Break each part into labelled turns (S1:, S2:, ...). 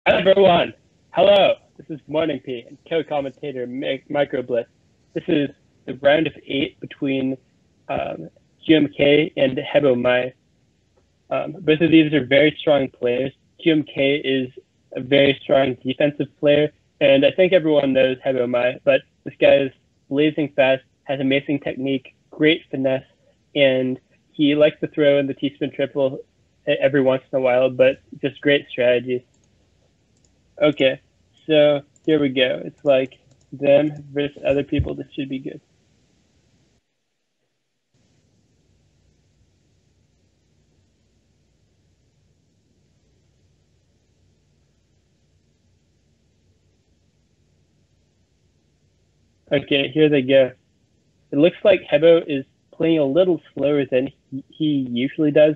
S1: Hi everyone. Hello. This is Morning P and co-commentator Microbliss. This is the round of 8 between QMK and Hebo Mai. Both of these are very strong players. QMK is a very strong defensive player, and I think everyone knows Hebo Mai, but this guy is blazing fast, has amazing technique, great finesse, and he likes to throw in the T-spin triple every once in a while, but just great strategies. Okay, so here we go. It's like them versus other people. This should be good. Okay, here they go. It looks like Hebo is playing a little slower than he usually does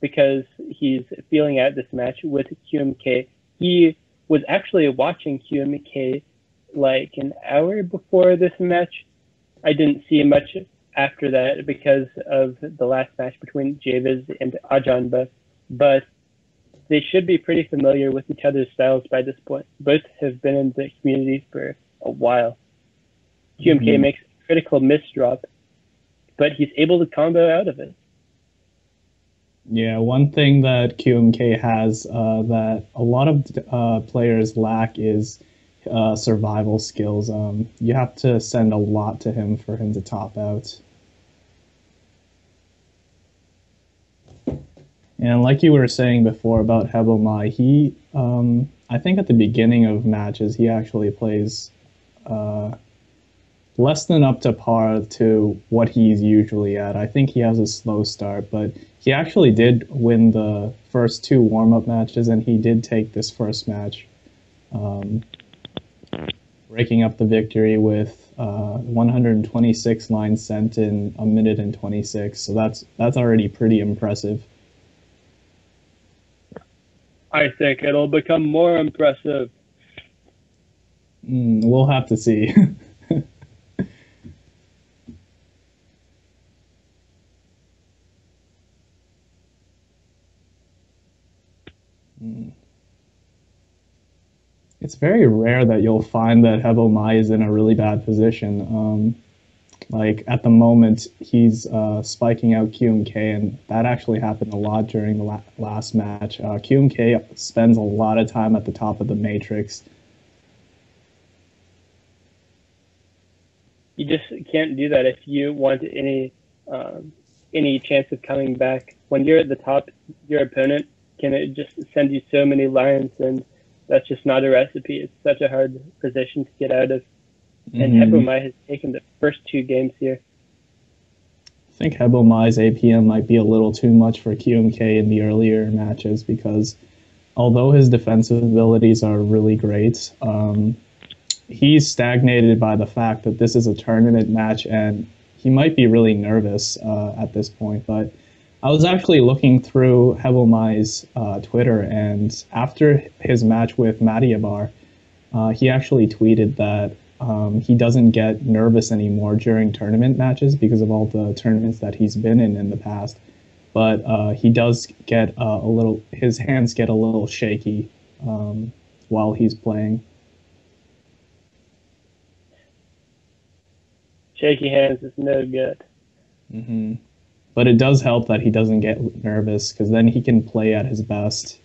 S1: because he's feeling out this match with QMK. He was actually watching QMK like an hour before this match. I didn't see much after that because of the last match between Javis and Ajanba, but they should be pretty familiar with each other's styles by this point. Both have been in the community for a while. QMK makes a critical misdrop, but he's able to combo out of it.
S2: Yeah, one thing that QMK has that a lot of players lack is survival skills. You have to send a lot to him for him to top out. And like you were saying before about Hebo Mai, I think at the beginning of matches, he actually plays less than up to par to what he's usually at. I think he has a slow start, but he actually did win the first 2 warm-up matches, and he did take this first match, breaking up the victory with 126 lines sent in a minute and 26. So that's already pretty impressive.
S1: I think it'll become more impressive.
S2: We'll have to see. It's very rare that you'll find that Hebo Mai is in a really bad position. Like at the moment, he's spiking out QMK, and that actually happened a lot during the last match. QMK spends a lot of time at the top of the matrix.
S1: You just can't do that if you want any chance of coming back. When you're at the top, your opponent can just send you so many lines, and that's just not a recipe. It's such a hard position to get out of. And Hebo Mai has taken the first 2 games here.
S2: I think Hebo Mai's APM might be a little too much for QMK in the earlier matches because although his defensive abilities are really great, he's stagnated by the fact that this is a tournament match and he might be really nervous at this point. But I was actually looking through Hebo Mai's Twitter, and after his match with Madiabar, he actually tweeted that he doesn't get nervous anymore during tournament matches because of all the tournaments that he's been in the past. But he does get his hands get a little shaky while he's playing.
S1: Shaky hands is no good.
S2: But it does help that he doesn't get nervous because then he can play at his best.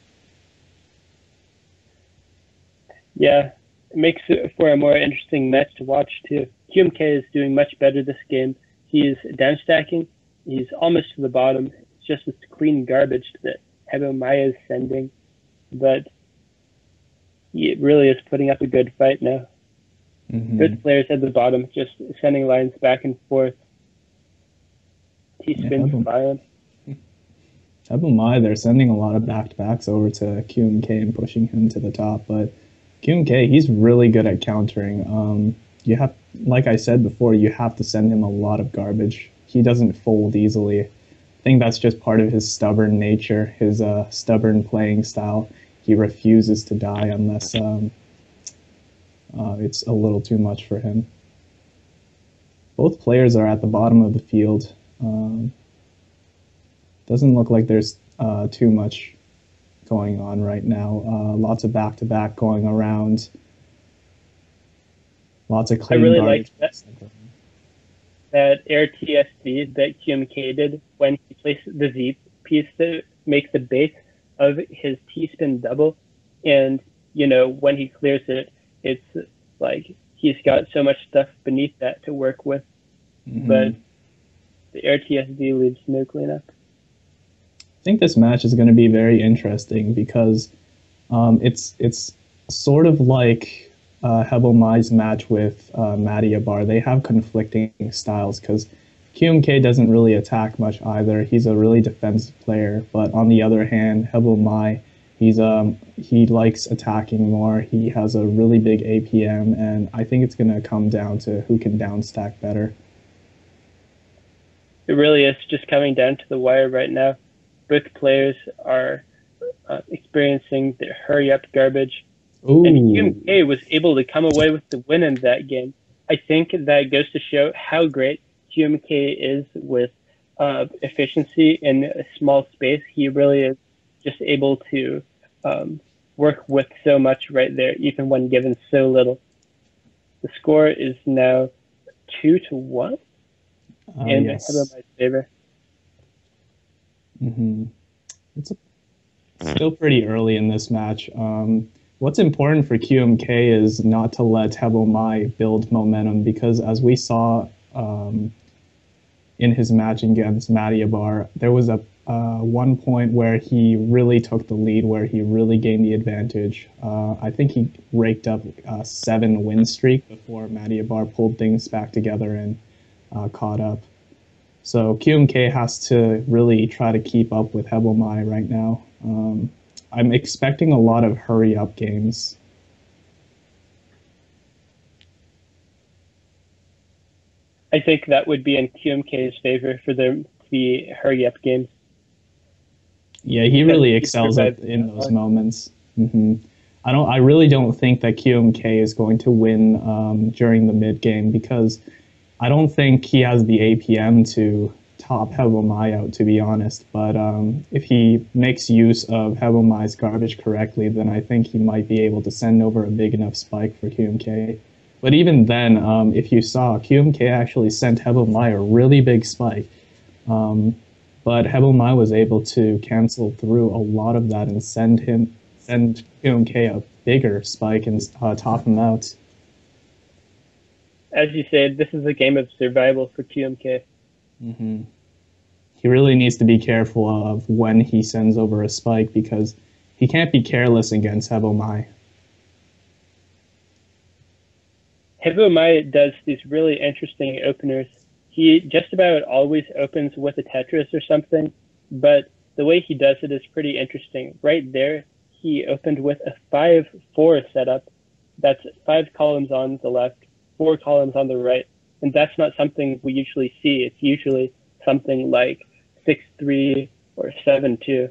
S1: Yeah, it makes it for a more interesting match to watch too. QMK is doing much better this game. He's down stacking. He's almost to the bottom. It's just this clean garbage that Hebo Mai is sending, but he really is putting up a good fight now. Good players at the bottom, just sending lines back and forth. T-spins fine.
S2: Hebo Mai, they're sending a lot of back-to-backs over to QMK and pushing him to the top, but QMK, he's really good at countering. You have, like I said before, you have to send him a lot of garbage. He doesn't fold easily. I think that's just part of his stubborn nature, his stubborn playing style. He refuses to die unless it's a little too much for him. Both players are at the bottom of the field. Doesn't look like there's too much going on right now. Lots of back-to-back going around. Lots of
S1: I
S2: clean
S1: really
S2: garbage.
S1: like that air TSD that QMK did when he placed the Z piece to make the base of his T-spin double. And, you know, when he clears it, it's like he's got so much stuff beneath that to work with. But the air TSD leaves no cleanup.
S2: I think this match is going to be very interesting because it's sort of like Hebel Mai's match with Matty Abar. They have conflicting styles because QMK doesn't really attack much either. He's a really defensive player, but on the other hand, Hebel Mai, he likes attacking more. He has a really big APM, and I think it's going to come down to who can downstack better.
S1: It really is just coming down to the wire right now. Both players are experiencing the hurry-up garbage.
S2: Ooh.
S1: And QMK was able to come away with the win in that game. I think that goes to show how great QMK is with efficiency in a small space. He really is just able to work with so much right there, even when given so little. The score is now 2-1 in Hebel Mai's favor.
S2: It's still pretty early in this match. What's important for QMK is not to let Hebel Mai build momentum because as we saw in his match against Matty Abar, there was a one point where he really took the lead, where he really gained the advantage. I think he raked up a 7-win streak before Matty Abar pulled things back together and caught up. So QMK has to really try to keep up with Hebel Mai right now. I'm expecting a lot of hurry-up games.
S1: I think that would be in QMK's favor for them to be hurry-up games.
S2: Yeah, he really excels in those moments. I really don't think that QMK is going to win during the mid game because I don't think he has the APM to top Hebel Mai out, to be honest. But if he makes use of Hebel Mai's garbage correctly, then I think he might be able to send over a big enough spike for QMK. But even then, if you saw, QMK actually sent Hebel Mai a really big spike. But Hebel Mai was able to cancel through a lot of that and send QMK a bigger spike and top him out.
S1: As you said, this is a game of survival for QMK.
S2: He really needs to be careful of when he sends over a spike because he can't be careless against Hebel Mai.
S1: Hebel Mai does these really interesting openers. He just about always opens with a Tetris or something, but the way he does it is pretty interesting. Right there, he opened with a 5-4 setup. That's 5 columns on the left, 4 columns on the right, and that's not something we usually see. It's usually something like 6-3 or 7-2.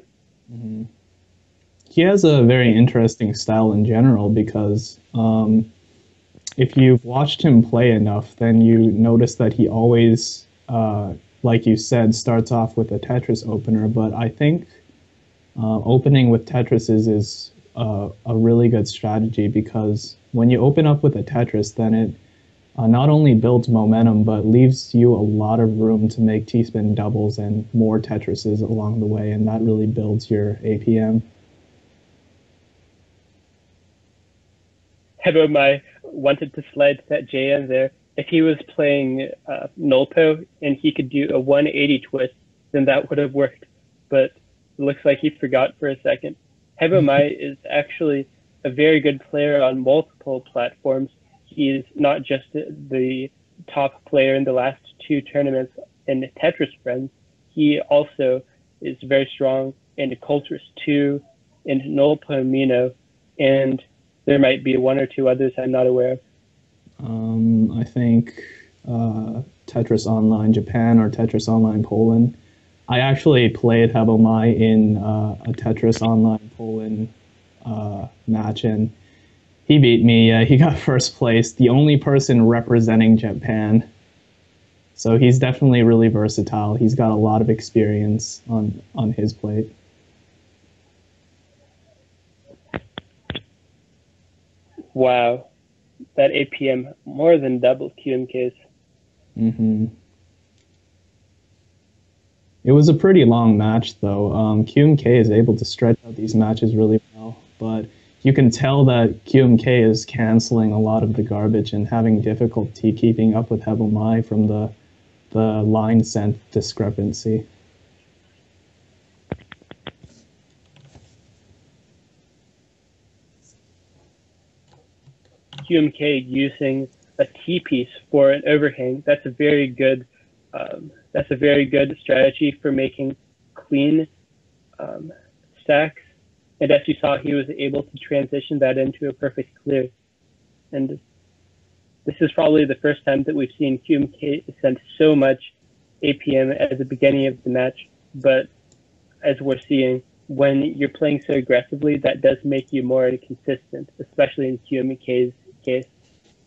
S2: He has a very interesting style in general because if you've watched him play enough, then you notice that he always, like you said, starts off with a Tetris opener. But I think opening with Tetris is a really good strategy because when you open up with a Tetris, then it not only builds momentum, but leaves you a lot of room to make T-spin doubles and more Tetrises along the way, and that really builds your APM.
S1: Hebel Mai wanted to slide that JM there. If he was playing Nolpo and he could do a 180 twist, then that would have worked. But it looks like he forgot for a second. Hebel Mai is actually a very good player on multiple platforms. He's not just the top player in the last 2 tournaments in TetrisFriends. He also is very strong in Cultris 2, in Nolpo Mino, and there might be 1 or 2 others I'm not aware of.
S2: I think Tetris Online Japan or Tetris Online Poland. I actually played Hebel Mai in a Tetris Online Poland match, and he beat me. He got first place, the only person representing Japan. So he's definitely really versatile. He's got a lot of experience on his plate.
S1: Wow, that APM more than double QMK's.
S2: Mm-hmm. It was a pretty long match, though. QMK is able to stretch out these matches really well, but you can tell that QMK is canceling a lot of the garbage and having difficulty keeping up with Hebomai from the line sent discrepancy.
S1: QMK using a T piece for an overhang. That's a very good strategy for making clean stacks. And as you saw, he was able to transition that into a perfect clear. And this is probably the first time that we've seen QMK send so much APM at the beginning of the match. But as we're seeing, when you're playing so aggressively, that does make you more consistent, especially in QMK's case.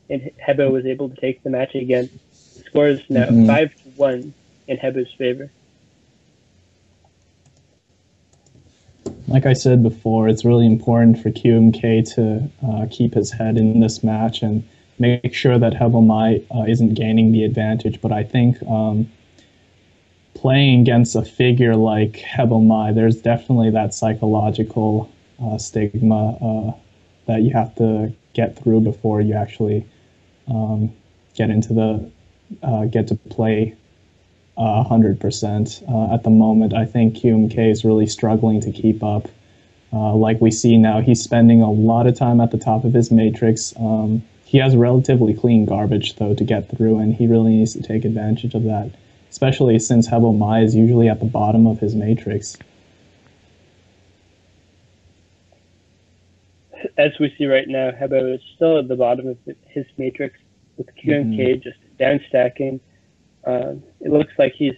S1: And Hebo was able to take the match again. The score is now 5-1 in Hebo's favor.
S2: Like I said before, it's really important for QMK to keep his head in this match and make sure that Hebomai isn't gaining the advantage. But I think playing against a figure like Hebomai, there's definitely that psychological stigma that you have to get through before you actually get to play 100%. At the moment, I think QMK is really struggling to keep up. Like we see now, he's spending a lot of time at the top of his matrix. He has relatively clean garbage, though, to get through, and he really needs to take advantage of that, especially since Hebomai is usually at the bottom of his matrix.
S1: As we see right now, Hebo is still at the bottom of his matrix, with QMK just down stacking. It looks like he is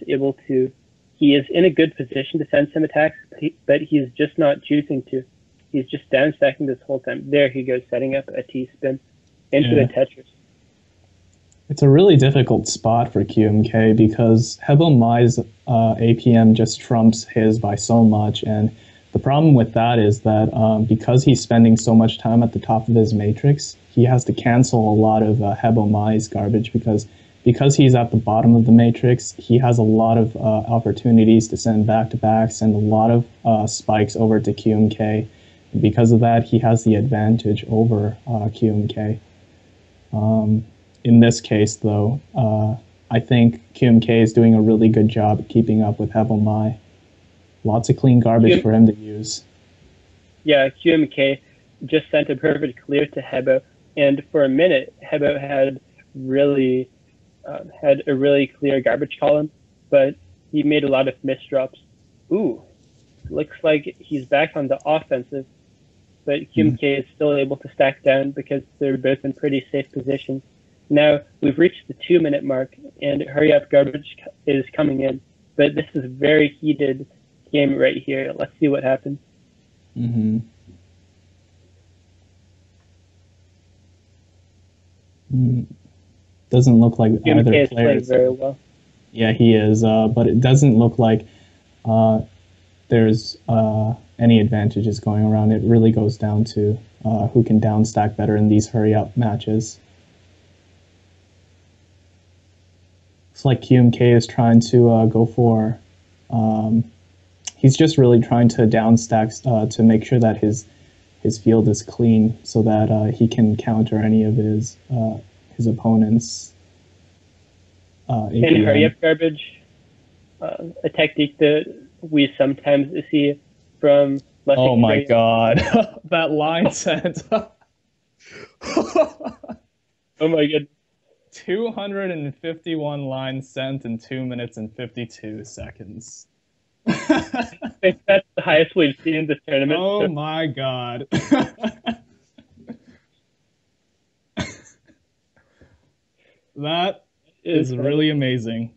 S1: in a good position to send some attacks, but he's just not choosing to. He's just down stacking this whole time. There he goes, setting up a T-spin into a Tetris.
S2: It's a really difficult spot for QMK because Hebomai's APM just trumps his by so much, and the problem with that is that because he's spending so much time at the top of his matrix, he has to cancel a lot of Hebomai's garbage because he's at the bottom of the matrix. He has a lot of opportunities to send back-to-backs and a lot of spikes over to QMK. And because of that, he has the advantage over QMK. In this case, though, I think QMK is doing a really good job keeping up with Hebomai. Lots of clean garbage for him to use.
S1: Yeah, QMK just sent a perfect clear to Hebo, and for a minute, Hebo had a really clear garbage column, but he made a lot of misdrops. Ooh, looks like he's back on the offensive, but QMK is still able to stack down because they're both in pretty safe positions. Now, we've reached the 2-minute mark, and hurry-up garbage is coming in, but this is a very heated game right here. Let's see what happens.
S2: Doesn't look like
S1: QMK
S2: either
S1: is
S2: player
S1: playing very well.
S2: Yeah, he is, but it doesn't look like there's any advantages going around. It really goes down to who can down stack better in these hurry-up matches. It's like QMK is trying to go for... he's just really trying to down stack to make sure that his field is clean so that he can counter any of his opponents.
S1: In hurry-up garbage, a technique that we sometimes see from...
S2: Oh my god, that line sent.
S1: Oh my god.
S2: 251 lines sent in 2 minutes and 52 seconds.
S1: I think that's the highest we've seen in this tournament.
S2: Oh my god. That is really amazing.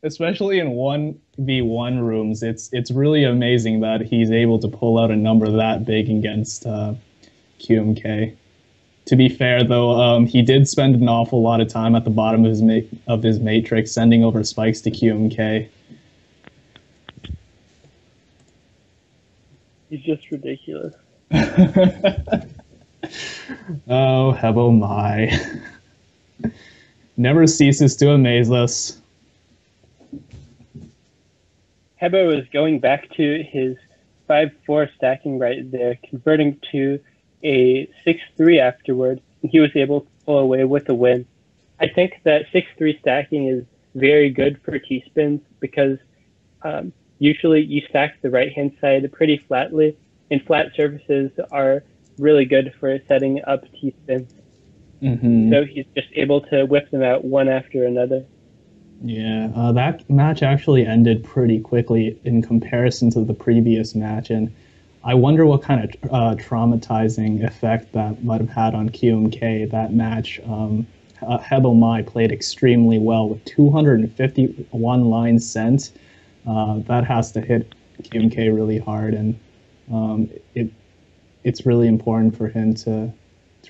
S2: Especially in 1v1 rooms, it's really amazing that he's able to pull out a number that big against QMK. To be fair, though, he did spend an awful lot of time at the bottom of his matrix, sending over spikes to QMK.
S1: He's just ridiculous.
S2: Oh, Hebo my. Never ceases to amaze us.
S1: Hebo is going back to his 5-4 stacking right there, converting to a 6-3 afterward, and he was able to pull away with a win. I think that 6-3 stacking is very good for T-spins because usually you stack the right-hand side pretty flatly, and flat surfaces are really good for setting up T-spins.
S2: Mm-hmm.
S1: So he's just able to whip them out one after another.
S2: Yeah, that match actually ended pretty quickly in comparison to the previous match, and I wonder what kind of traumatizing effect that might have had on QMK. That match, Hebo Mai played extremely well with 251 lines sent. That has to hit QMK really hard, and it's really important for him to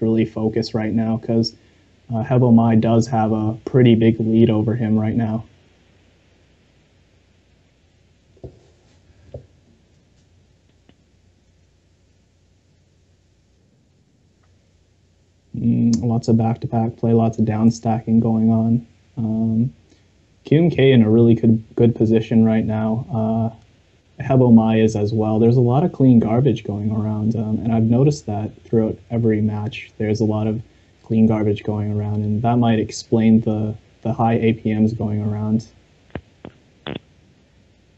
S2: really focus right now because Hebo Mai does have a pretty big lead over him right now. Lots of back-to-back play, lots of down stacking going on. QMK in a really good position right now. Hebo Mai is as well. There's a lot of clean garbage going around, and I've noticed that throughout every match. There's a lot of clean garbage going around, and that might explain the high APMs going around.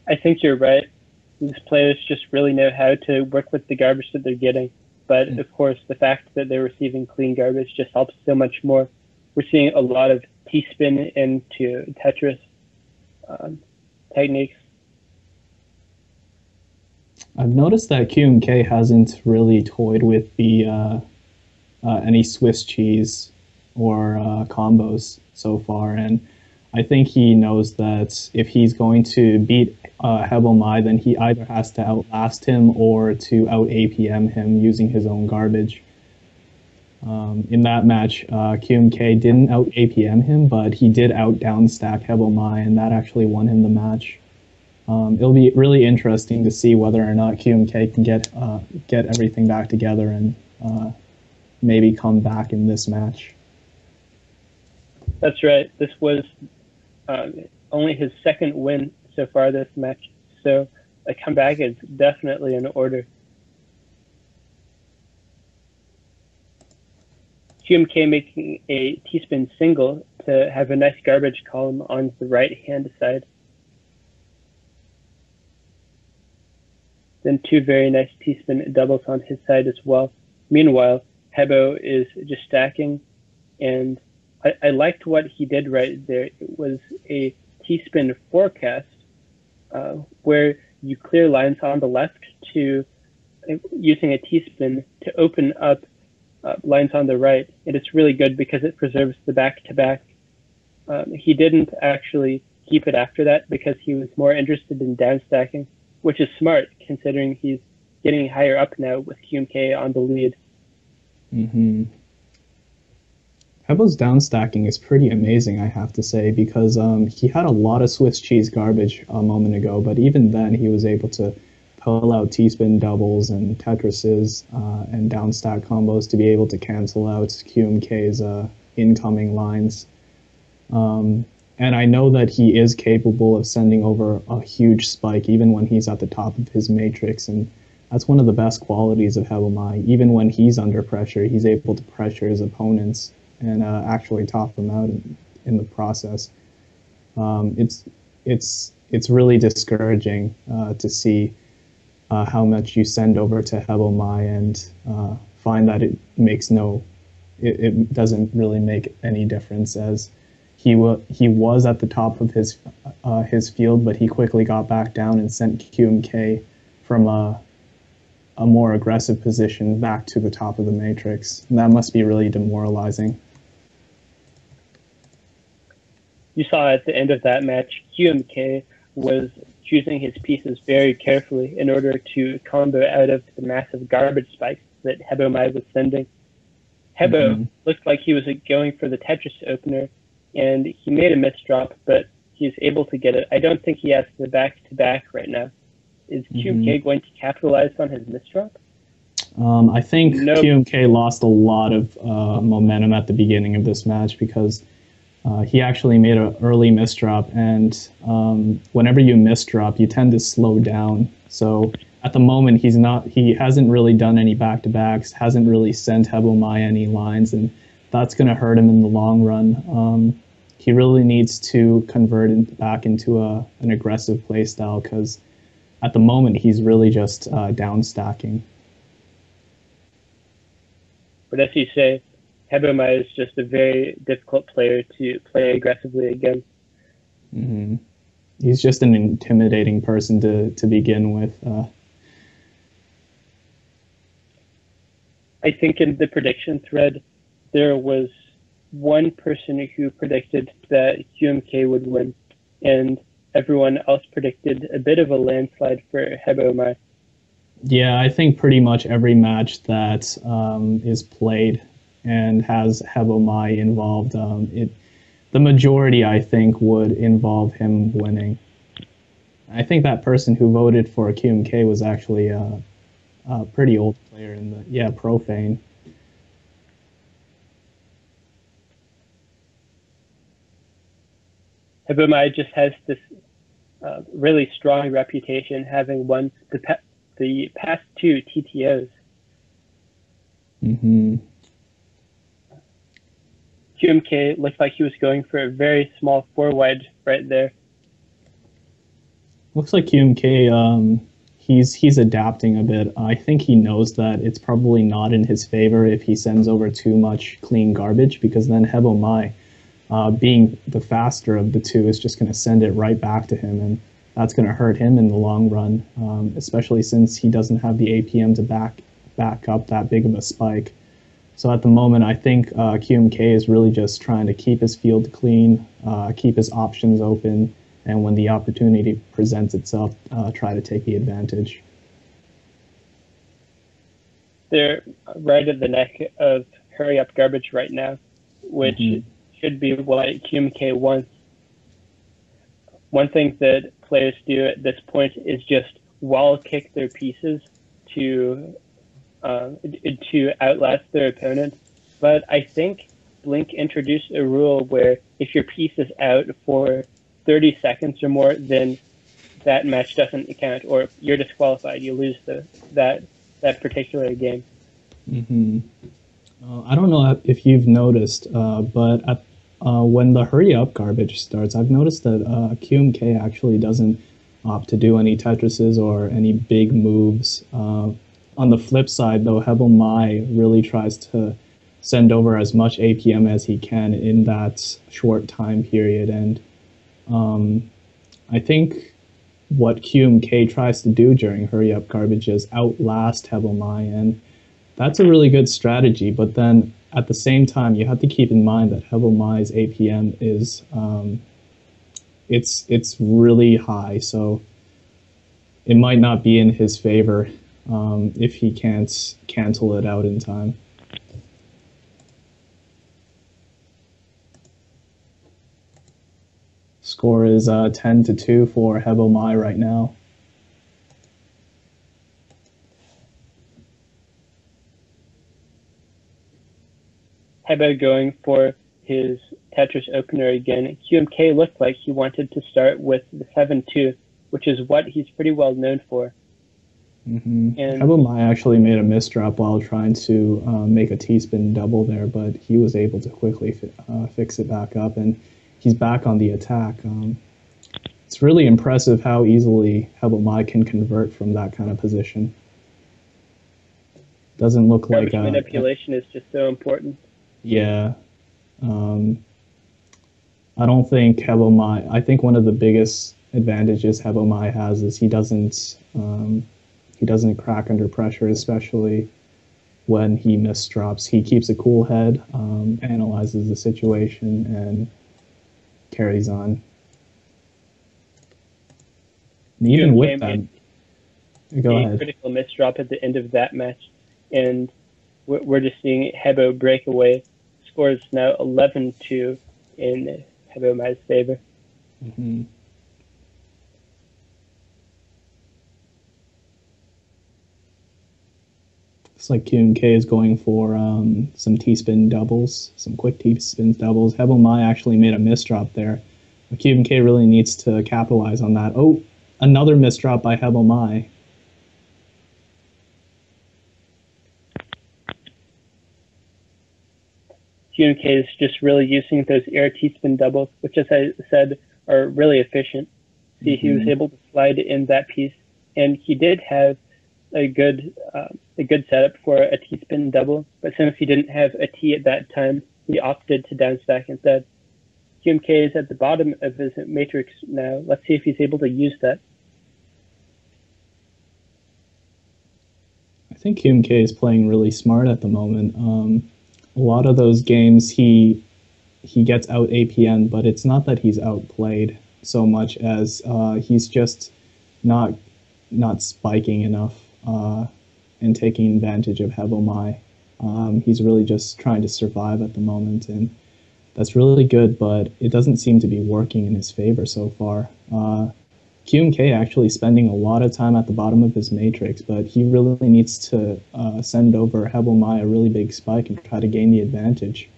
S1: I think you're right. These players just really know how to work with the garbage that they're getting. But of course, the fact that they're receiving clean garbage just helps so much more. We're seeing a lot of T-spin into Tetris techniques.
S2: I've noticed that QMK hasn't really toyed with the any Swiss cheese or combos so far, and I think he knows that if he's going to beat Hebo Mai, then he either has to outlast him or to out APM him using his own garbage. In that match, QMK didn't out APM him, but he did out down stack Hebo Mai, and that actually won him the match. It'll be really interesting to see whether or not QMK can get everything back together and maybe come back in this match.
S1: That's right. This was only his second win so far this match, so a comeback is definitely in order. QMK making a T-spin single to have a nice garbage column on the right-hand side. Then two very nice T-spin doubles on his side as well. Meanwhile, Hebo is just stacking, and I liked what he did right there. It was a T-spin forecast where you clear lines on the left to using a T-spin to open up lines on the right, and it's really good because it preserves the back-to-back. He didn't actually keep it after that because he was more interested in down stacking, which is smart considering he's getting higher up now with QMK on the lead.
S2: Mm-hmm. Hebo's down stacking is pretty amazing, I have to say, because he had a lot of Swiss cheese garbage a moment ago, but even then he was able to pull out T-spin doubles and Tetrises and down stack combos to be able to cancel out QMK's incoming lines. And I know that he is capable of sending over a huge spike even when he's at the top of his matrix, and that's one of the best qualities of Hebo Mai. Even when he's under pressure, he's able to pressure his opponents and actually top them out in the process. It's really discouraging to see how much you send over to Hebo Mai and find that it doesn't really make any difference, as he was at the top of his field, but he quickly got back down and sent QMK from a more aggressive position back to the top of the matrix. And that must be really demoralizing.
S1: You saw at the end of that match, QMK was choosing his pieces very carefully in order to combo out of the massive garbage spikes that Hebo Mai was sending. Hebo looked like he was going for the Tetris opener, and he made a misdrop, but he's able to get it. I don't think he has the back-to-back right now. Is QMK going to capitalize on his misdrop?
S2: I think
S1: Nope.
S2: QMK lost a lot of momentum at the beginning of this match because he actually made an early misdrop, and whenever you misdrop, you tend to slow down. So at the moment, he hasn't really done any back-to-backs, hasn't really sent Hebomai any lines, and that's going to hurt him in the long run. He really needs to convert back into an aggressive play style because at the moment, he's really just down stacking.
S1: But as you say, Hebomai is just a very difficult player to play aggressively against.
S2: Mm-hmm. He's just an intimidating person to begin with.
S1: I think in the prediction thread, there was one person who predicted that QMK would win, and everyone else predicted a bit of a landslide for Hebomai.
S2: Yeah, I think pretty much every match that is played and has Hebomai involved, the majority, I think, would involve him winning. I think that person who voted for QMK was actually a pretty old player in the Profane.
S1: Hebomai just has this really strong reputation, having won the past two TTOs.
S2: Mm-hmm.
S1: QMK looked like he was going for a very small 4-wide right there.
S2: Looks like QMK, he's adapting a bit. I think he knows that it's probably not in his favor if he sends over too much clean garbage, because then Hebomai, being the faster of the two, is just going to send it right back to him, and that's going to hurt him in the long run, especially since he doesn't have the APM to back up that big of a spike. So at the moment, I think QMK is really just trying to keep his field clean, keep his options open, and when the opportunity presents itself, try to take the advantage.
S1: They're right at the neck of hurry up garbage right now, which should be what QMK wants. One thing that players do at this point is just wall kick their pieces to outlast their opponent. But I think Blink introduced a rule where if your piece is out for 30 seconds or more, then that match doesn't count, or you're disqualified. You lose that particular game.
S2: Mm-hmm. I don't know if you've noticed, but when the hurry up garbage starts, I've noticed that QMK actually doesn't opt to do any Tetrises or any big moves. On the flip side, though, Hebomai really tries to send over as much APM as he can in that short time period, and I think what QMK tries to do during hurry up garbage is outlast Hebomai, and that's a really good strategy. But then at the same time, you have to keep in mind that Hebomai's APM is it's really high, so it might not be in his favor if he can't cancel it out in time. Score is 10-2 for Hebomai right now.
S1: Hebo going for his Tetris opener again. QMK looked like he wanted to start with the 7-2, which is what he's pretty well known for.
S2: Mm-hmm. And Hebomai actually made a misdrop while trying to make a T-spin double there, but he was able to quickly fix it back up, and he's back on the attack. It's really impressive how easily Hebomai can convert from that kind of position. Doesn't look like
S1: manipulation is just so important.
S2: Yeah. I don't think Hebomai. I think one of the biggest advantages Hebomai has is he doesn't crack under pressure, especially when he misdrops. He keeps a cool head, analyzes the situation, and carries on. And even with that, go ahead.
S1: Critical misdrop at the end of that match, and we're just seeing Hebo break away. Score is now 11-2 in Hebomai's favor.
S2: Mm-hmm. Looks like QMK is going for some T-spin doubles, some quick T-spin doubles. Hebel Mai actually made a misdrop there. But QMK really needs to capitalize on that. Oh, another misdrop by Hebel Mai.
S1: QMK is just really using those air T-spin doubles, which, as I said, are really efficient. See, he was able to slide in that piece, and he did have a good setup for a T-spin double, but since he didn't have a T at that time, he opted to down stack instead. QMK is at the bottom of his matrix now. Let's see if he's able to use that.
S2: I think QMK is playing really smart at the moment. A lot of those games he gets out APN, but it's not that he's outplayed so much as he's just not spiking enough and taking advantage of Hebel Mai. He's really just trying to survive at the moment, and that's really good, but it doesn't seem to be working in his favor so far. QMK actually spending a lot of time at the bottom of his matrix, but he really needs to send over Hebel Mai a really big spike and try to gain the advantage.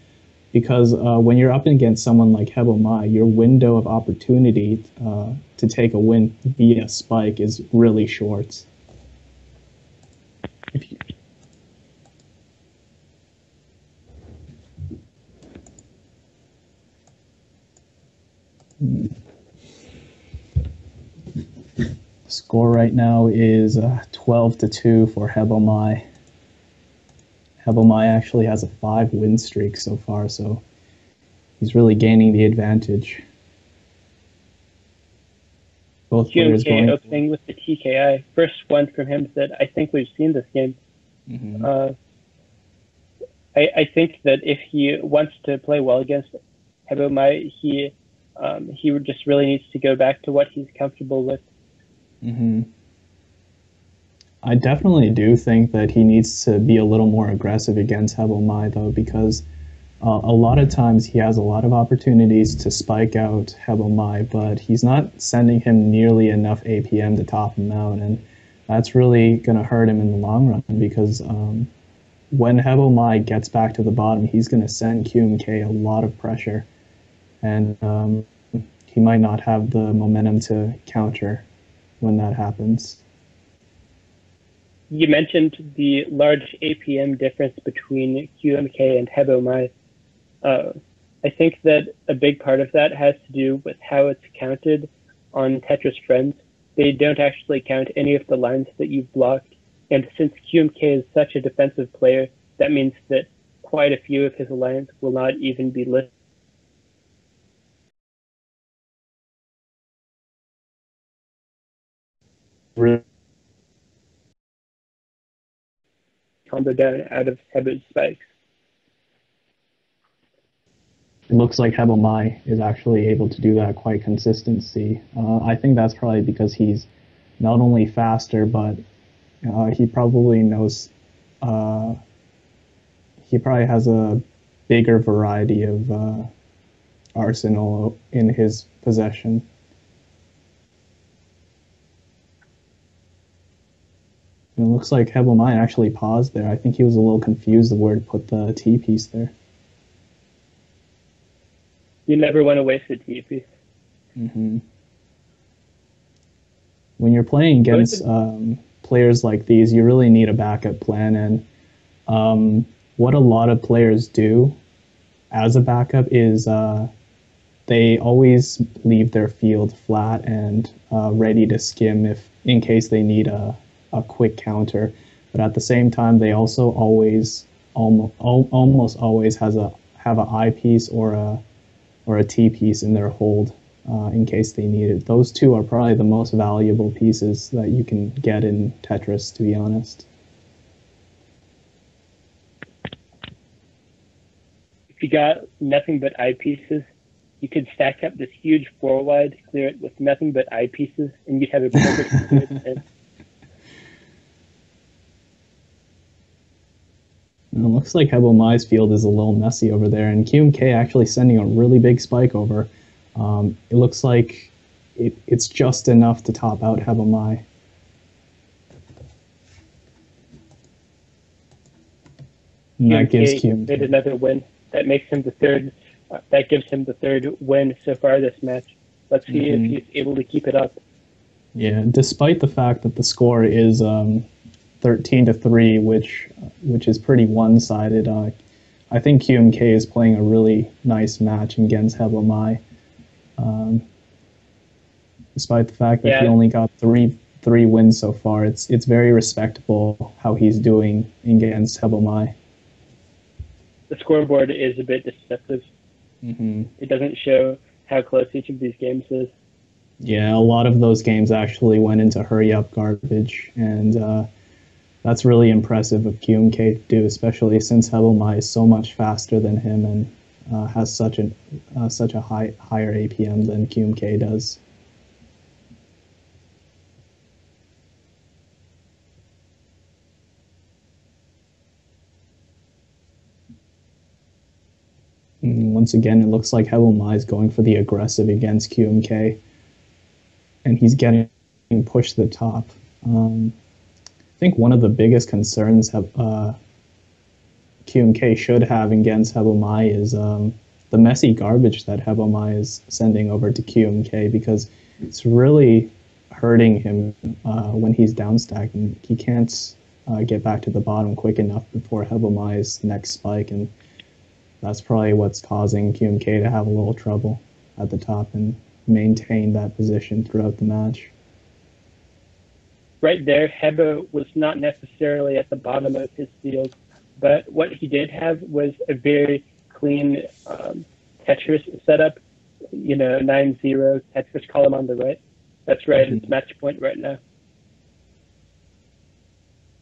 S2: Because when you're up against someone like Hebel Mai, your window of opportunity to take a win via spike is really short. Score right now is 12-2 for Hebel Mai. Hebel Mai actually has a 5-win streak so far, so he's really gaining the advantage. Both players going
S1: opening with the TKI. First one from him that I think we've seen this game. I think that if he wants to play well against Hebel Mai, he just really needs to go back to what he's comfortable with.
S2: I definitely do think that he needs to be a little more aggressive against Hebel Mai, though, because a lot of times he has a lot of opportunities to spike out Hebel Mai, but he's not sending him nearly enough APM to top him out, and that's really going to hurt him in the long run, because when Hebel Mai gets back to the bottom, he's going to send QMK a lot of pressure, and he might not have the momentum to counter when that happens.
S1: You mentioned the large APM difference between QMK and Hebel Mai. I think that a big part of that has to do with how it's counted on TetrisFriends. They don't actually count any of the lines that you've blocked, and since QMK is such a defensive player, that means that quite a few of his lines will not even be listed. Combo down out of Hebel's spikes.
S2: It looks like Hebel Mai is actually able to do that quite consistently. I think that's probably because he's not only faster, but he probably knows, he probably has a bigger variety of arsenal in his possession. And it looks like Hebel Mai actually paused there. I think he was a little confused of where to put the T piece there.
S1: You never want to waste a T piece.
S2: When you're playing against players like these, you really need a backup plan. And what a lot of players do as a backup is they always leave their field flat and ready to skim in case they need a quick counter. But at the same time, they also almost always have an I piece or a T piece in their hold in case they need it. Those two are probably the most valuable pieces that you can get in Tetris, to be honest.
S1: If you got nothing but I pieces, you could stack up this huge 4-wide, clear it with nothing but I pieces, and you'd have a perfect grid.
S2: It looks like Hebel Mai's field is a little messy over there, and QMK actually sending a really big spike over. It looks like it's just enough to top out Hebel Mai. And that gives
S1: QMK made another win. That makes him the third. That gives him the third win so far this match. Let's see if he's able to keep it up.
S2: Yeah, despite the fact that the score is 13-3, which is pretty one-sided, I think QMK is playing a really nice match against Hebomai. Despite the fact that he only got three wins so far, it's very respectable how he's doing against Hebomai.
S1: The scoreboard is a bit deceptive. It doesn't show how close each of these games is.
S2: Yeah, a lot of those games actually went into hurry-up garbage, and that's really impressive of QMK to do, especially since Hebomai is so much faster than him and has such a higher APM than QMK does. Once again, it looks like Hebomai is going for the aggressive against QMK, and he's getting pushed to the top. I think one of the biggest concerns QMK should have against Hebomai is the messy garbage that Hebomai is sending over to QMK, because it's really hurting him when he's downstacking. He can't get back to the bottom quick enough before Hebomai's next spike, and that's probably what's causing QMK to have a little trouble at the top and maintain that position throughout the match.
S1: Right there, Hebo was not necessarily at the bottom of his field, but what he did have was a very clean Tetris setup. 9-0 Tetris column on the right. That's right, it's match point right now.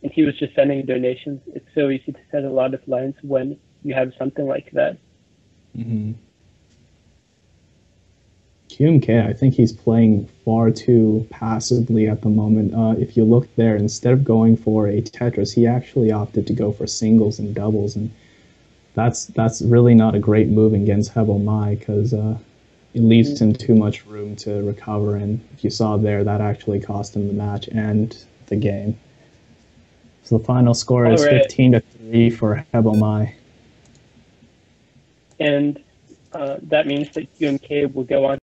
S1: And he was just sending donations. It's so easy to send a lot of lines when you have something like that.
S2: QMK, I think he's playing far too passively at the moment. If you look there, instead of going for a Tetris, he actually opted to go for singles and doubles, and that's really not a great move against Hebomai, because it leaves him too much room to recover, and if you saw there, that actually cost him the match and the game. So the final score is 15-3 for Hebomai.
S1: And that means that QMK will go on